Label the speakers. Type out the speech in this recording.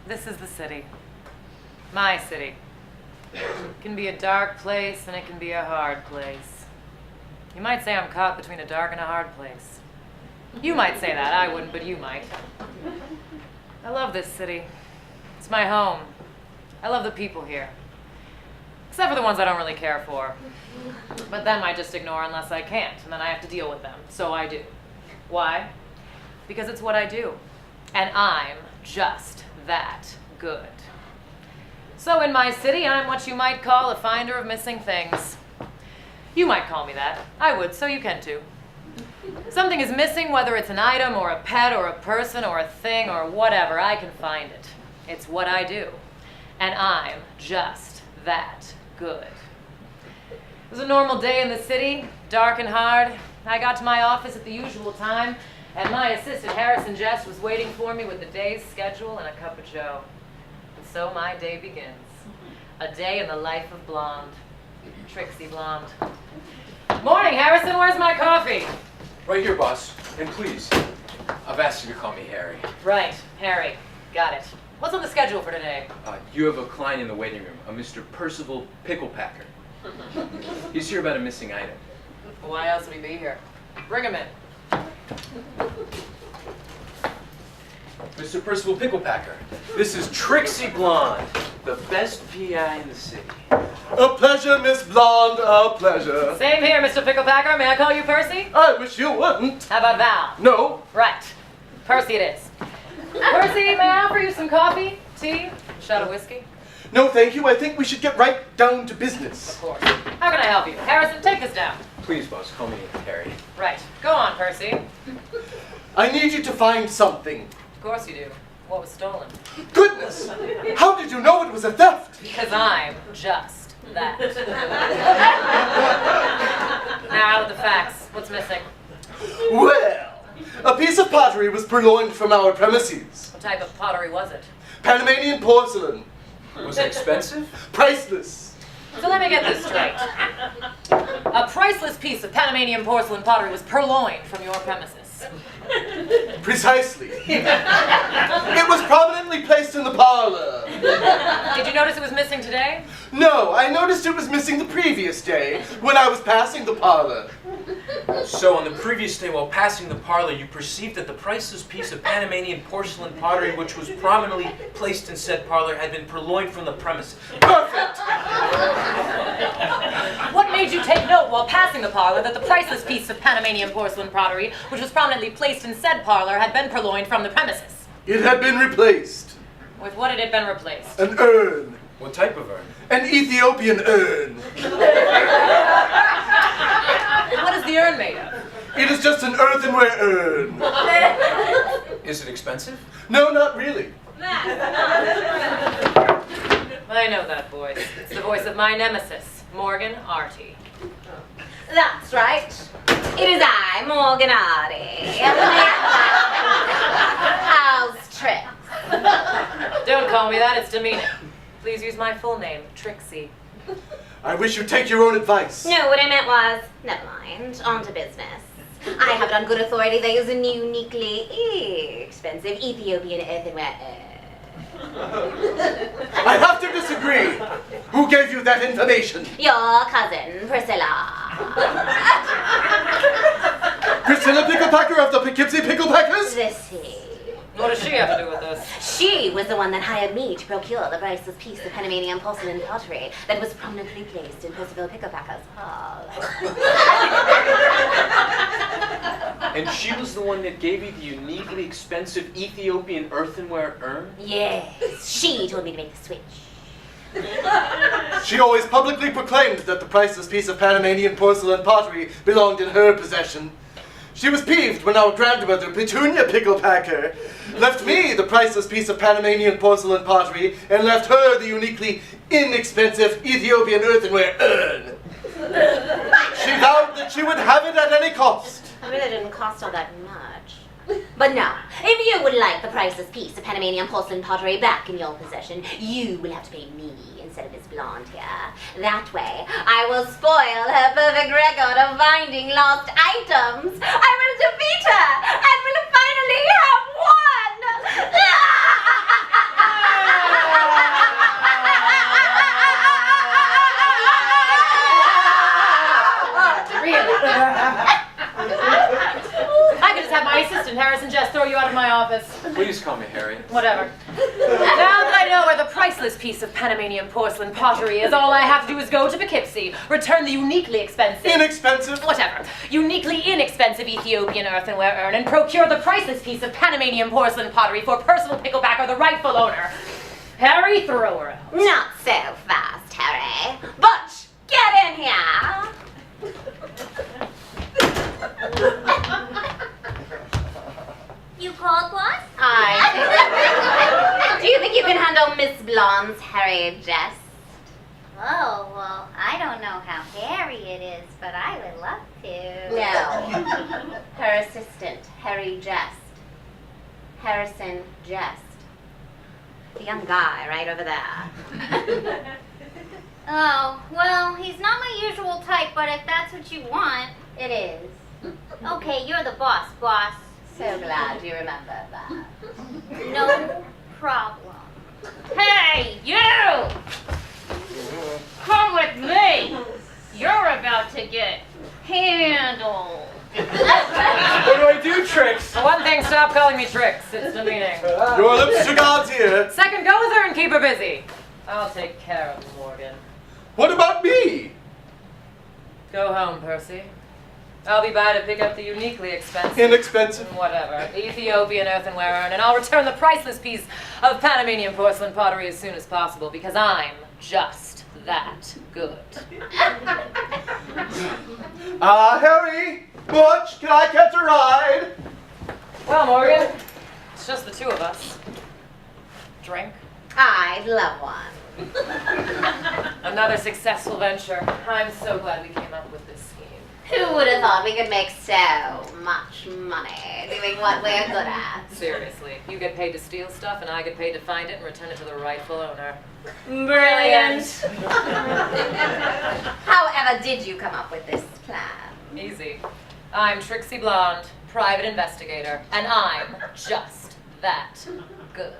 Speaker 1: This is the city. My city. It can be a dark place and it can be a hard place. You might say I'm caught between a dark and a hard place. You might say that. I wouldn't, but you might. I love this city. It's my home. I love the people here. Except for the ones I don't really care for. But them I just ignore unless I can't, and then I have to deal with them. So I do. Why? Because it's what I do. And I'm just that good. So in my city, I'm what you might call a finder of missing things. You might call me that. I would, so you can too. Something is missing, whether it's an item or a pet or a person or a thing or whatever, I can find it. It's what I do. And I'm just that good. It was a normal day in the city, dark and hard. I got to my office at the usual time, and my assistant, Harrison Jess, was waiting for me with the day's schedule and a cup of joe. And so my day begins. A day in the life of Blonde. Trixie Blonde. Morning, Harrison. Where's my coffee?
Speaker 2: Right here, boss. And please, I've asked you to call me Harry.
Speaker 1: Right, Harry. Got it. What's on the schedule for today?
Speaker 2: You have a client in the waiting room, a Mr. Percival Picklepacker. He's here about a missing item.
Speaker 1: Why else would he be here? Bring him in.
Speaker 2: Mr. Percival Picklepacker, this is Trixie Blonde, the best PI in the city.
Speaker 3: A pleasure, Miss Blonde, a pleasure.
Speaker 1: Same here, Mr. Picklepacker. May I call you Percy?
Speaker 3: I wish you wouldn't.
Speaker 1: How about Val?
Speaker 3: No.
Speaker 1: Right. Percy it is. Percy, may I offer you some coffee, tea, shot of whiskey?
Speaker 3: No, thank you. I think we should get right down to business.
Speaker 1: Of course. How can I help you? Harrison, take this down.
Speaker 2: Please, boss, call me Harry.
Speaker 1: Right. Go on, Percy.
Speaker 3: I need you to find something.
Speaker 1: Of course you do. What was stolen?
Speaker 3: Goodness! How did you know it was a theft?
Speaker 1: Because I'm just that. Now, out with the facts. What's missing?
Speaker 3: Well, a piece of pottery was purloined from our premises.
Speaker 1: What type of pottery was it?
Speaker 3: Panamanian porcelain.
Speaker 2: Was it expensive?
Speaker 3: Priceless.
Speaker 1: So let me get this straight. A priceless piece of Panamanian porcelain pottery was purloined from your premises.
Speaker 3: Precisely. It was prominently placed in the parlor.
Speaker 1: Did you notice it was missing today?
Speaker 3: No, I noticed it was missing the previous day when I was passing the parlor.
Speaker 2: So on the previous day while passing the parlor, you perceived that the priceless piece of Panamanian porcelain pottery which was prominently placed in said parlor had been purloined from the premises.
Speaker 3: Perfect!
Speaker 1: What made you take note while passing the parlor that the priceless piece of Panamanian porcelain pottery, which was prominently placed in said parlor, had been purloined from the premises?
Speaker 3: It had been replaced.
Speaker 1: With what had it been replaced?
Speaker 3: An urn.
Speaker 2: What type of urn?
Speaker 3: An Ethiopian urn.
Speaker 1: What is the urn made of?
Speaker 3: It is just an earthenware urn.
Speaker 2: Is it expensive?
Speaker 3: No, not really.
Speaker 1: I know that voice. It's the voice of my nemesis, Morgan Arty.
Speaker 4: That's right. It is I, Morgan Arty. How's Trix?
Speaker 1: Don't call me that, it's demeaning. Please use my full name, Trixie.
Speaker 3: I wish you'd take your own advice.
Speaker 4: No, what I meant was, never mind, on to business. I have it on good authority there is a uniquely expensive Ethiopian earthenware urn.
Speaker 3: I have to disagree. Who gave you that information?
Speaker 4: Your cousin, Priscilla.
Speaker 3: Priscilla Picklepacker of the Poughkeepsie Picklepackers?
Speaker 4: This
Speaker 1: What does she have to do with this?
Speaker 4: She was the one that hired me to procure the priceless piece of Panamanian porcelain pottery that was prominently placed in Percival Picklepacker's hall.
Speaker 2: And she was the one that gave you the uniquely expensive Ethiopian earthenware urn?
Speaker 4: Yes, she told me to make the switch.
Speaker 3: She always publicly proclaimed that the priceless piece of Panamanian porcelain pottery belonged in her possession. She was peeved when our grandmother, Petunia Picklepacker, left me the priceless piece of Panamanian porcelain pottery and left her the uniquely inexpensive Ethiopian earthenware urn. She vowed that she would have it at any cost.
Speaker 4: I mean, it didn't cost all that much. But no, if you would like the priceless piece of Panamanian porcelain pottery back in your possession, you will have to pay me instead of Miss Blonde here. That way, I will spoil her perfect record of finding lost items. I will defeat her and will finally have won!
Speaker 1: I could just have my assistant, Harrison, just throw you out of my office.
Speaker 2: Please call me Harry.
Speaker 1: Whatever. Now that I know where the priceless piece of Panamanian porcelain pottery is, all I have to do is go to Poughkeepsie, return the uniquely expensive...
Speaker 3: Inexpensive?
Speaker 1: Whatever. Uniquely inexpensive Ethiopian earthenware urn and procure the priceless piece of Panamanian porcelain pottery for personal pickleback or the rightful owner. Harry, throw her out.
Speaker 4: Not so fast, Harry. Butch, get in here. You called, boss? Do you think you can handle Miss Blonde's hairy jest?
Speaker 5: Oh, well, I don't know how hairy it is, but I would love to.
Speaker 4: No. Her assistant, Harry Jest. Harrison Jest. The young guy right over there.
Speaker 5: Oh, well, he's not my usual type, but if that's what you want,
Speaker 4: It is.
Speaker 5: okay, you're the boss, boss.
Speaker 4: So glad you remember that.
Speaker 5: No problem.
Speaker 1: Hey, you! Come with me. You're about to get handled.
Speaker 2: What do I do, Trix?
Speaker 1: For one thing, stop calling me Trix. It's demeaning.
Speaker 3: Your lips to God's ear.
Speaker 1: Second, go with her and keep her busy. I'll take care of Morgan.
Speaker 3: What about me?
Speaker 1: Go home, Percy. I'll be by to pick up the uniquely expensive...
Speaker 3: Inexpensive.
Speaker 1: Whatever. Ethiopian earthenware urn, and I'll return the priceless piece of Panamanian porcelain pottery as soon as possible, because I'm just that good.
Speaker 3: Harry, Butch, can I catch a ride?
Speaker 1: Well, Morgan, it's just the two of us. Drink.
Speaker 4: I'd love one.
Speaker 1: Another successful venture. I'm so glad we came up with this scheme.
Speaker 4: Who would have thought we could make so much money doing what we're good at?
Speaker 1: Seriously, you get paid to steal stuff, and I get paid to find it and return it to the rightful owner.
Speaker 4: Brilliant. However did you come up with this plan?
Speaker 1: Easy. I'm Trixie Blonde, private investigator, and I'm just that good.